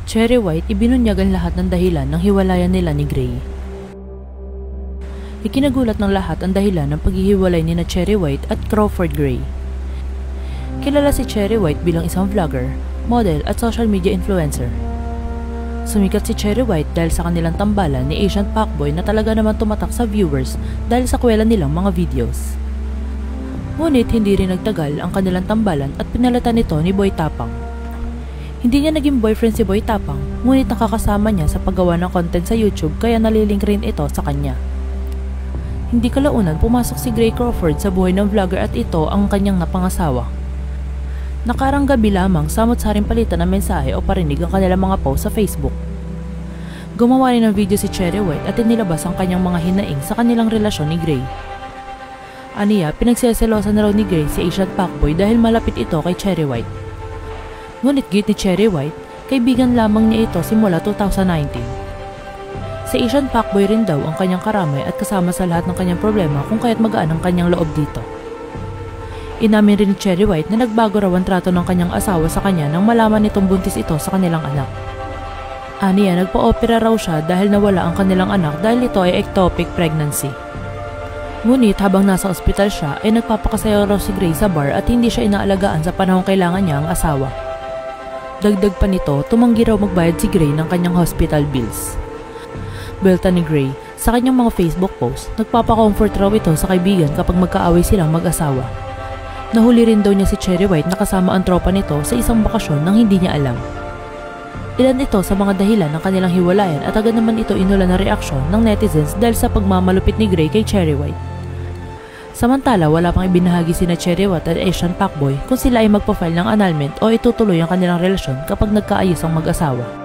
Cherry White ibinunyag ang lahat ng dahilan ng hiwalayan nila ni Gray. Ikinagulat ng lahat ang dahilan ng paghihiwalay ni na Cherry White at Crawford Gray. Kilala si Cherry White bilang isang vlogger, model at social media influencer. Sumikat si Cherry White dahil sa kanilang tambalan ni Asian Fuckboy na talaga naman tumatak sa viewers dahil sa kwela nilang mga videos. Ngunit hindi rin nagtagal ang kanilang tambalan at pinalitan nito ni Boy Tapang. Hindi niya naging boyfriend si Boy Tapang, ngunit nakakasama niya sa paggawa ng content sa YouTube kaya nalilink rin ito sa kanya. Hindi kalaunan pumasok si Gray Crawford sa buhay ng vlogger at ito ang kanyang napangasawa. Nakarang gabi lamang samot-saring palitan ng mensahe o parinig ang kanilang mga post sa Facebook. Gumawa rin ng video si Cherry White at inilabas ang kanyang mga hinaing sa kanilang relasyon ni Gray. Aniya, pinagseselosan na raw ni Gray si Asian Fuckboy dahil malapit ito kay Cherry White. Ngunit git ni Cherry White, kaibigan lamang niya ito simula 2019. Si Asian Fuckboy rin daw ang kanyang karamay at kasama sa lahat ng kanyang problema kung kaya't magaan ang kanyang loob dito. Inamin rin ni Cherry White na nagbago raw ang trato ng kanyang asawa sa kanya nang malaman nitong buntis ito sa kanilang anak. Aniya, nagpa-opera raw siya dahil nawala ang kanilang anak dahil ito ay ectopic pregnancy. Ngunit habang nasa ospital siya ay nagpapakasayaw raw si Gray sa bar at hindi siya inaalagaan sa panahong kailangan niya ang asawa. Dagdag pa nito, tumanggi raw magbayad si Gray ng kanyang hospital bills. Belta ni Gray, sa kanyang mga Facebook post, nagpapa-comfort raw ito sa kaibigan kapag magkaaway silang mag-asawa. Nahuli rin daw niya si Cherry White na kasama ang tropa nito sa isang bakasyon nang hindi niya alam. Ilan ito sa mga dahilan ng kanilang hiwalayan at agad naman ito inulan ng reaksyon ng netizens dahil sa pagmamalupit ni Gray kay Cherry White. Samantala, wala pang ibinahagi sina Cherry White at Asian Fuckboy kung sila ay magpa-file ng annulment o itutuloy ang kanilang relasyon kapag nagkaayos ang mag-asawa.